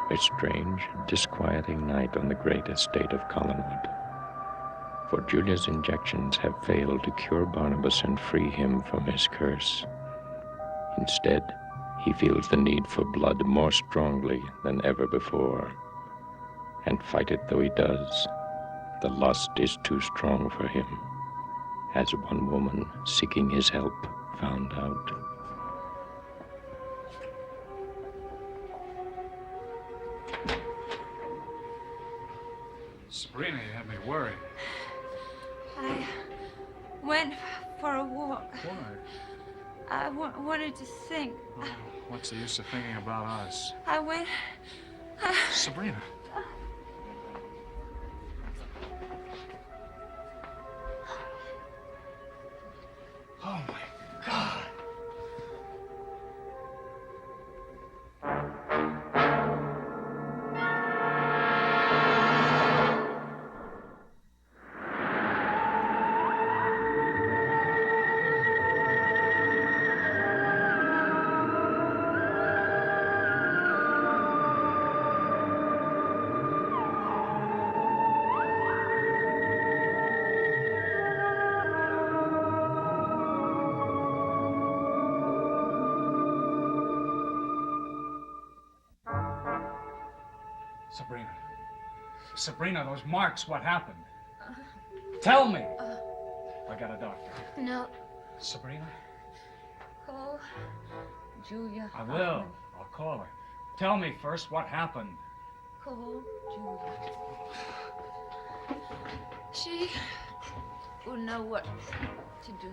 A strange, disquieting night on the great estate of Collinwood. For Julia's injections have failed to cure Barnabas and free him from his curse. Instead, he feels the need for blood more strongly than ever before. And fight it though he does, the lust is too strong for him, as one woman seeking his help found out. Sabrina, you have me worried. I went for a walk. Why? I wanted to think. Oh, what's the use of thinking about us? I went... Sabrina. Oh, my God. Sabrina. Sabrina, those marks, what happened? Tell me. I got a doctor. No. Sabrina? Call Julia. I will. I'll call her. Tell me first what happened. Call Julia. She will know what to do.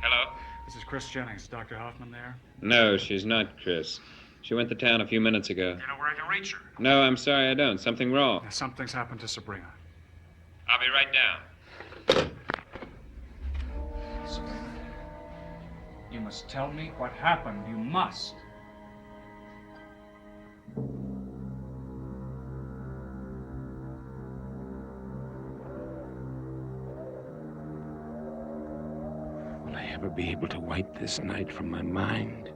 Hello? This is Chris Jennings. Dr. Hoffman there? No, she's not, Chris. She went to town a few minutes ago. Do you know where I can reach her? No, I'm sorry I don't. Something wrong. Something's happened to Sabrina. I'll be right down. Sabrina, you must tell me what happened. You must. Will I ever be able to wipe this night from my mind?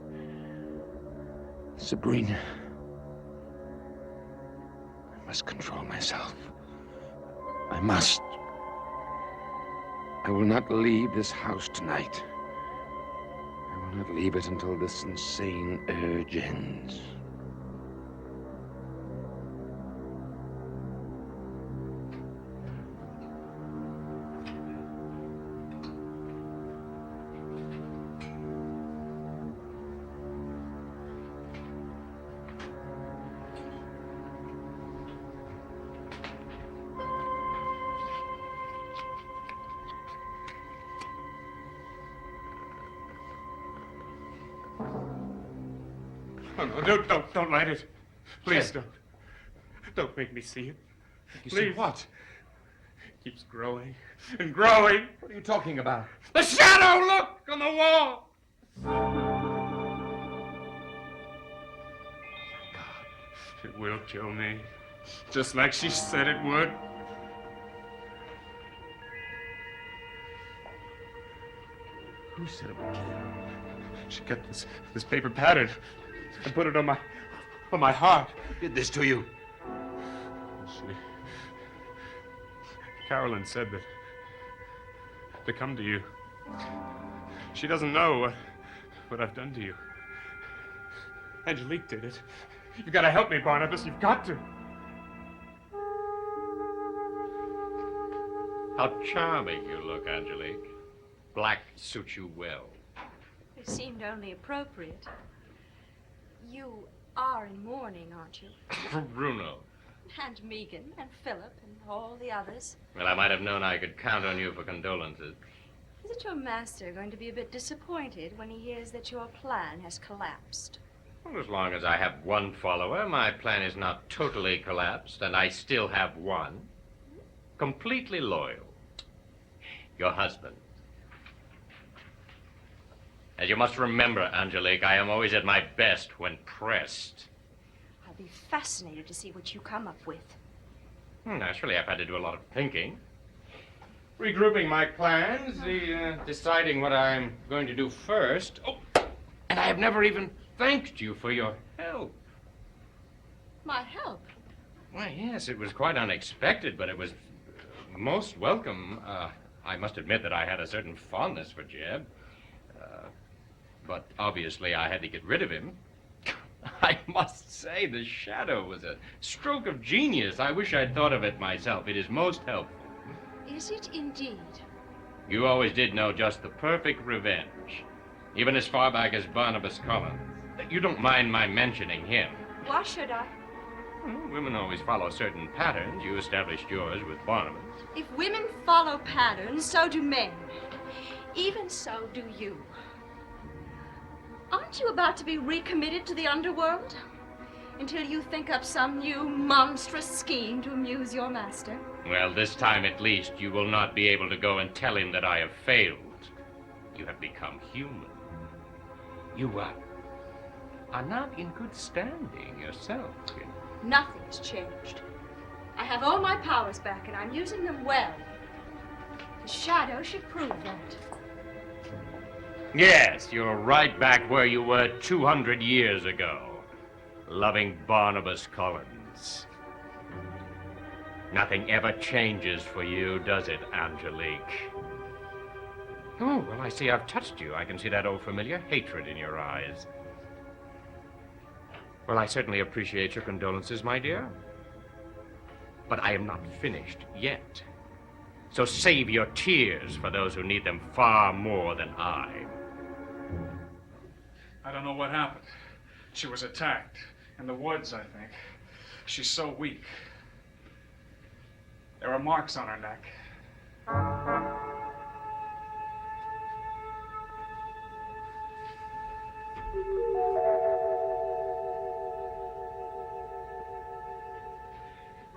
Sabrina. I must control myself. I must. I will not leave this house tonight. I will not leave it until this insane urge ends. Oh, no, don't light it. Please don't. Don't make me see it. See what? It keeps growing and growing. What are you talking about? The shadow, look, on the wall. It will kill me, just like she said it would. Who said it would kill you? She got this paper pattern and put it on my heart. Who did this to you? Carolyn said that to come to you. She doesn't know what I've done to you. Angelique did it. You've got to help me, Barnabas. You've got to. How charming you look, Angelique. Black suits you well. It seemed only appropriate. You are in mourning, aren't you? For Bruno. And Megan and Philip and all the others. Well, I might have known I could count on you for condolences. Isn't your master going to be a bit disappointed when he hears that your plan has collapsed? Well, as long as I have one follower, my plan is not totally collapsed, and I still have one. Completely loyal. Your husband. As you must remember, Angelique, I am always at my best when pressed. I'll be fascinated to see what you come up with. Naturally, I've had to do a lot of thinking. Regrouping my plans, deciding what I'm going to do first. Oh, and I have never even thanked you for your help. help. My help? Why, yes, it was quite unexpected, but it was most welcome. I must admit that I had a certain fondness for Jeb. But obviously I had to get rid of him. I must say the shadow was a stroke of genius. I wish I'd thought of it myself. It is most helpful. Is it indeed? You always did know just the perfect revenge. Even as far back as Barnabas Collins. You don't mind my mentioning him. Why should I? Well, women always follow certain patterns. You established yours with Barnabas. If women follow patterns, so do men. Even so do you. Aren't you about to be recommitted to the underworld? Until you think up some new monstrous scheme to amuse your master? Well, this time at least, you will not be able to go and tell him that I have failed. You have become human. You are not in good standing yourself. Nothing's changed. I have all my powers back, and I'm using them well. The shadow should prove that. Yes, you're right back where you were 200 years ago, loving Barnabas Collins. Nothing ever changes for you, does it, Angelique? Oh, well, I see I've touched you. I can see that old familiar hatred in your eyes. Well, I certainly appreciate your condolences, my dear. But I am not finished yet. So save your tears for those who need them far more than I. I don't know what happened. She was attacked. In the woods, I think. She's so weak. There are marks on her neck.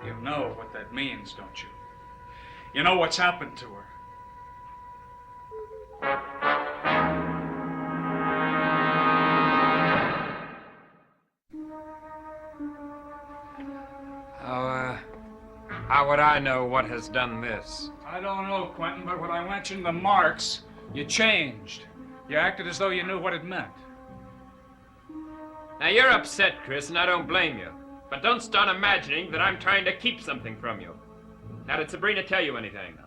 You know what that means, don't you? You know what's happened to her. How would I know what has done this? I don't know, Quentin, but when I mentioned the marks, you changed. You acted as though you knew what it meant. Now, you're upset, Chris, and I don't blame you. But don't start imagining that I'm trying to keep something from you. Now, did Sabrina tell you anything?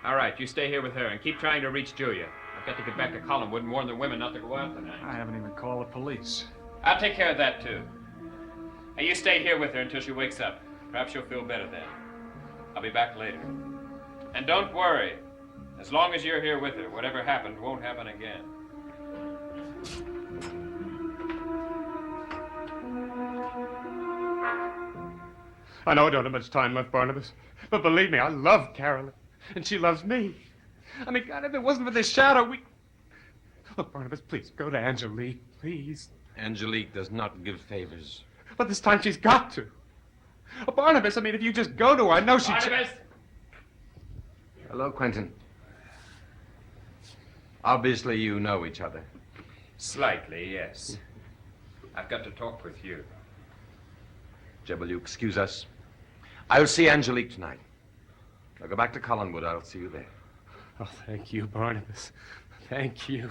All right, you stay here with her and keep trying to reach Julia. I've got to get back to Collinwood and warn the women not to go out tonight. I haven't even called the police. I'll take care of that, too. Now, you stay here with her until she wakes up. Perhaps she'll feel better then. I'll be back later. And don't worry. As long as you're here with her, whatever happened won't happen again. I know I don't have much time left, Barnabas, but believe me, I love Carolyn, and she loves me. I mean, God, if it wasn't for this shadow, we... Look, Barnabas, please, go to Angelique, please. Angelique does not give favors. But this time she's got to. Oh, Barnabas, I mean, if you just go to her, I know she... Barnabas! Hello, Quentin. Obviously, you know each other. Slightly, yes. I've got to talk with you. Jeb, will you excuse us? I'll see Angelique tonight. I'll go back to Collinwood. I'll see you there. Oh, thank you, Barnabas. Thank you.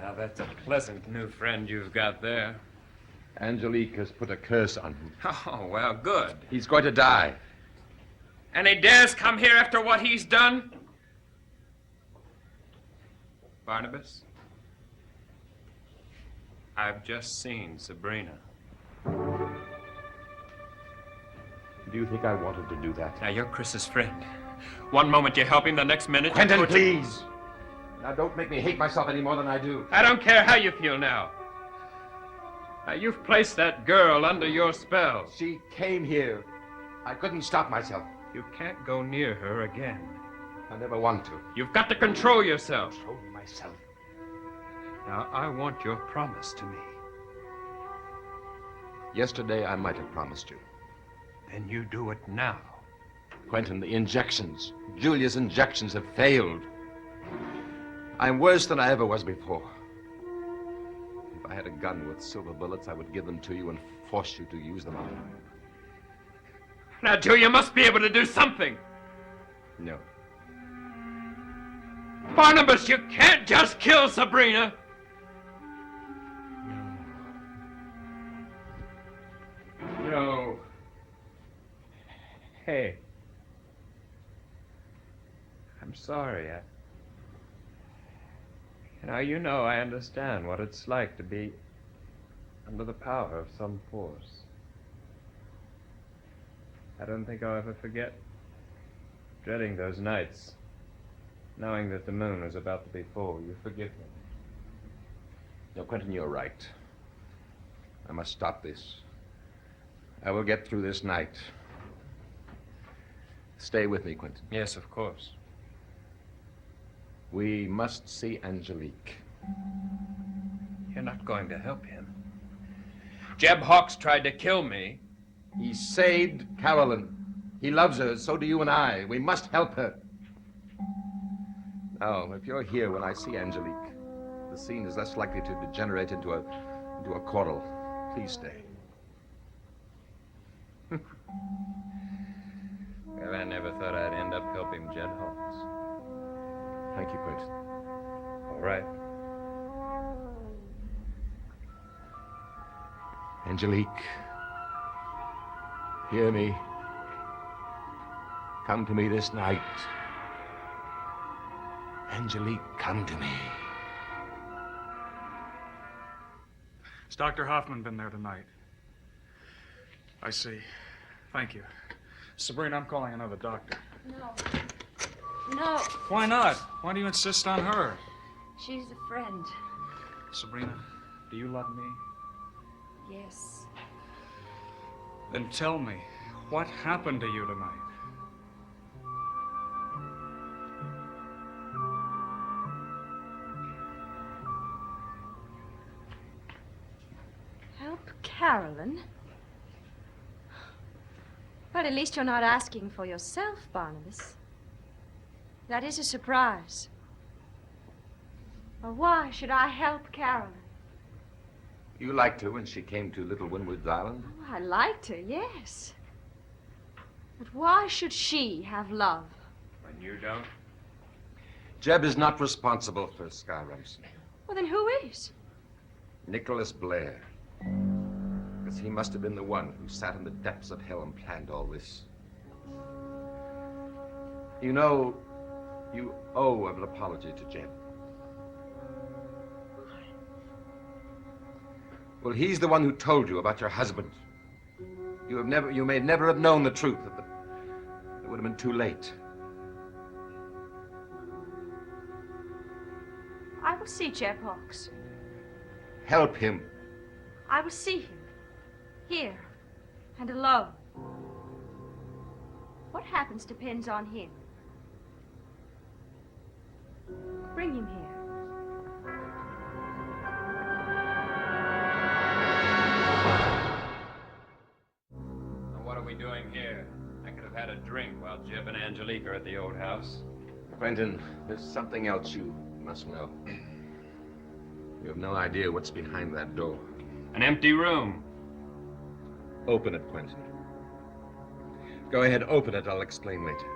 Now, that's a pleasant new friend you've got there. Angelique has put a curse on him. Oh, well, good. He's going to die. And he dares come here after what he's done? Barnabas, I've just seen Sabrina. Do you think I wanted to do that? Now, you're Chris's friend. One moment you help him, the next minute Quentin, you please! Now, don't make me hate myself any more than I do. I don't care how you feel now. Now, you've placed that girl under your spell. She came here. I couldn't stop myself. You can't go near her again. I never want to. You've got to control yourself. Control myself. Now, I want your promise to me. Yesterday, I might have promised you. Then you do it now. Quentin, the injections. Julia's injections have failed. I'm worse than I ever was before. If I had a gun with silver bullets, I would give them to you and force you to use them on her. Now, Julia must be able to do something. No. Barnabas, you can't just kill Sabrina! No. Hey. I'm sorry. I understand what it's like to be under the power of some force. I don't think I'll ever forget dreading those nights, knowing that the moon was about to be full. You forgive me. No, Quentin, you're right. I must stop this. I will get through this night. Stay with me, Quentin. Yes, of course. We must see Angelique. You're not going to help him. Jeb Hawks tried to kill me. He saved Carolyn. He loves her, so do you and I. We must help her. Now, if you're here when I see Angelique, the scene is less likely to degenerate into a quarrel. Please stay. Well, I never thought I'd end up helping Jed Hawks. Thank you, Quentin. All right. Angelique, hear me. Come to me this night. Angelique, come to me. Has Dr. Hoffman been there tonight? I see. Thank you. Sabrina, I'm calling another doctor. No. No. Why not? Why do you insist on her? She's a friend. Sabrina, do you love me? Yes. Then tell me, what happened to you tonight? Help Carolyn? Well, at least you're not asking for yourself, Barnabas. That is a surprise. Well, why should I help Carolyn? You liked her when she came to Little Windward Island? Oh, I liked her, yes. But why should she have love? When you don't? Jeb is not responsible for Sky Remsen. Well, then who is? Nicholas Blair. Because he must have been the one who sat in the depths of hell and planned all this. You know, you owe an apology to Jeb. Well, he's the one who told you about your husband. You may never have known the truth. It would have been too late. I will see Jeb Hawks. Help him. I will see him. Here. And alone. What happens depends on him. Bring him here. What are we doing here? I could have had a drink while Jeb and Angelique are at the old house. Quentin, there's something else you must know. You have no idea what's behind that door. An empty room. Open it, Quentin. Go ahead, open it. I'll explain later.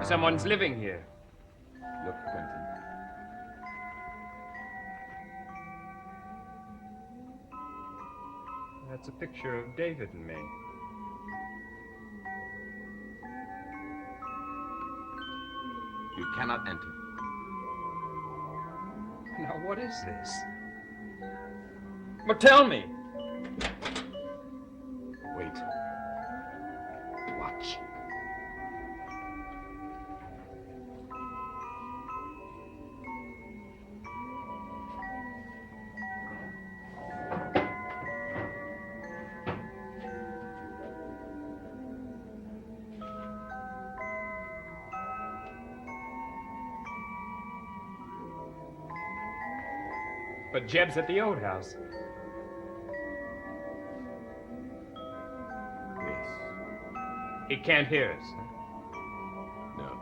Someone's living here. Look, Quentin. That's a picture of David and me. You cannot enter. Now, what is this? Well, tell me. Wait. Watch. But Jeb's at the old house. Yes. He can't hear us. No.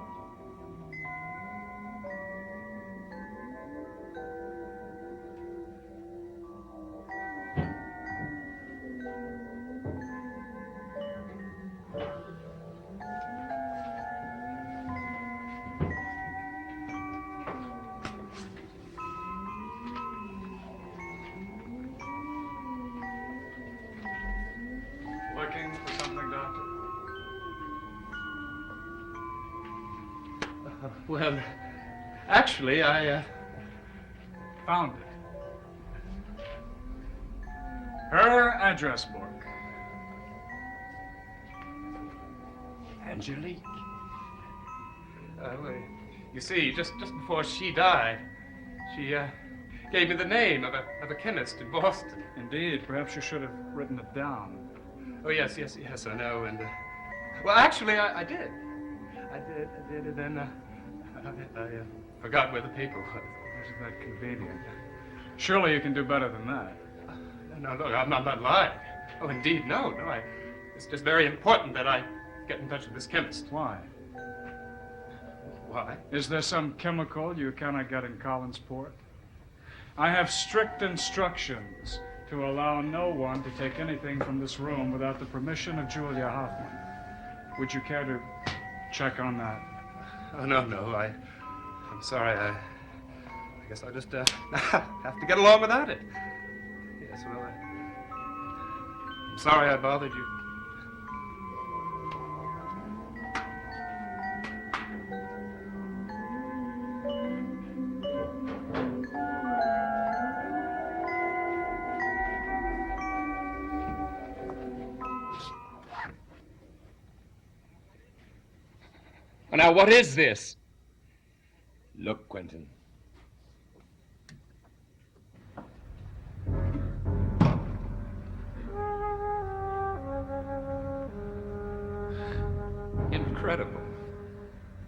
looking for something, Doctor? Well, actually, I, Found it. Her address book. Angelique. Well, you see, just before she died, she gave me the name of a chemist in Boston. Indeed, perhaps you should have written it down. Oh, yes, I know. And, well, actually, I did. I did, and then I forgot where the paper was. Isn't that convenient? Surely you can do better than that. No, look, I'm not lying. Oh, indeed, no. It's just very important that I get in touch with this chemist. Why? Why? Is there some chemical you cannot get in Collinsport? I have strict instructions to allow no one to take anything from this room without the permission of Julia Hoffman. Would you care to check on that? Oh, no. I'm sorry. I guess I'll just have to get along without it. Yes, well, I'm sorry I bothered you. Now, what is this? Look, Quentin. Incredible.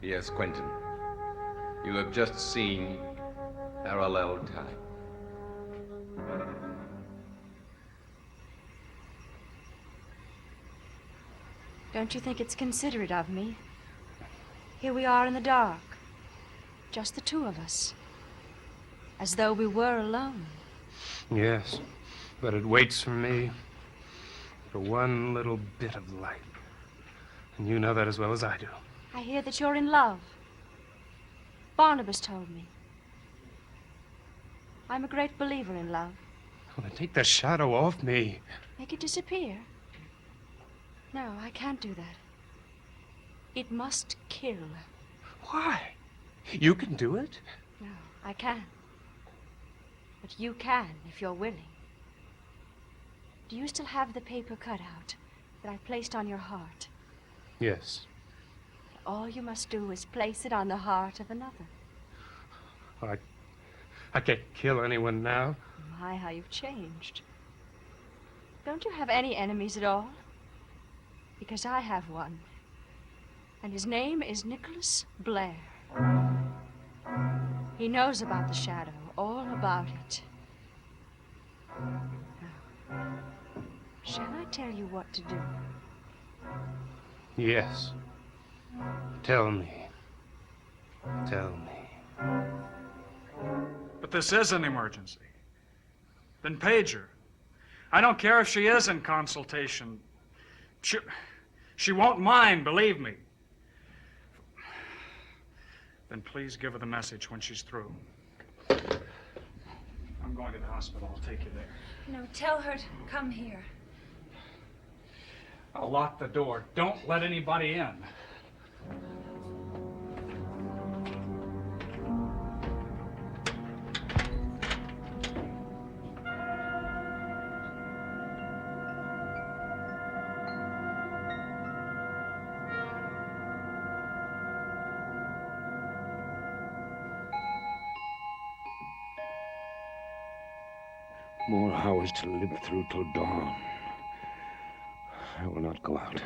Yes, Quentin. You have just seen parallel time. Don't you think it's considerate of me? Here we are in the dark, just the two of us, as though we were alone. Yes, but it waits for me for one little bit of light. And you know that as well as I do. I hear that you're in love. Barnabas told me. I'm a great believer in love. Oh, then take the shadow off me. Make it disappear? No, I can't do that. It must kill. Why? You can do it. No, I can't. But you can, if you're willing. Do you still have the paper cutout that I placed on your heart? Yes. All you must do is place it on the heart of another. I can't kill anyone now. My, how you've changed. Don't you have any enemies at all? Because I have one. And his name is Nicholas Blair. He knows about the shadow, all about it. Now, shall I tell you what to do? Yes. Tell me. Tell me. But this is an emergency. Then page her. I don't care if she is in consultation. She won't mind, believe me. Then please give her the message when she's through. I'm going to the hospital. I'll take you there. No, tell her to come here. I'll lock the door. Don't let anybody in. More hours to live through till dawn. I will not go out.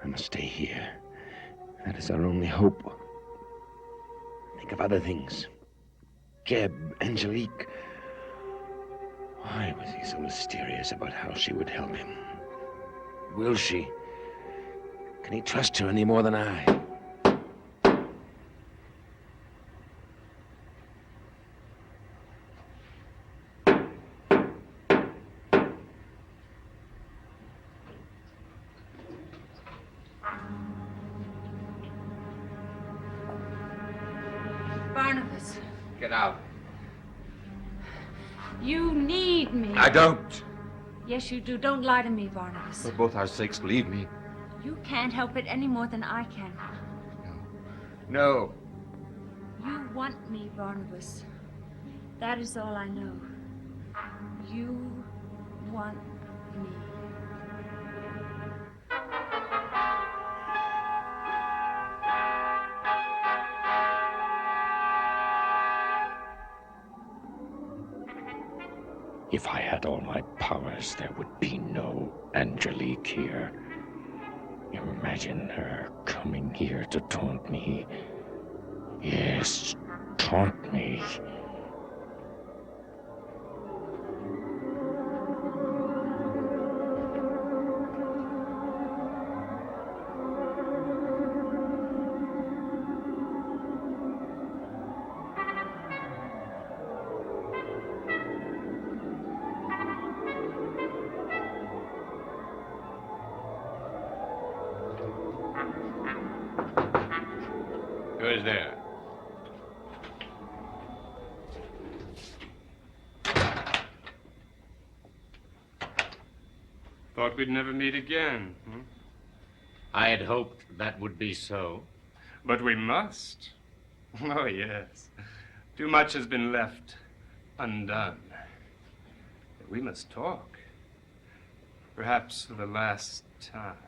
I must stay here. That is our only hope. Think of other things. Jeb, Angelique. Why was he so mysterious about how she would help him? Will she? Can he trust her any more than I? Barnabas, Get out. you need me. I don't. Yes, you do. Don't lie to me, Barnabas. For both our sakes, leave me. You can't help it any more than I can. No. You want me, Barnabas. That is all I know. You want me. If I had all my powers, there would be no Angelique here. Imagine her coming here to taunt me. Yes, taunt me. Who is there? Thought we'd never meet again. I had hoped that would be so. But we must. Oh, yes. Too much has been left undone. We must talk. Perhaps for the last time.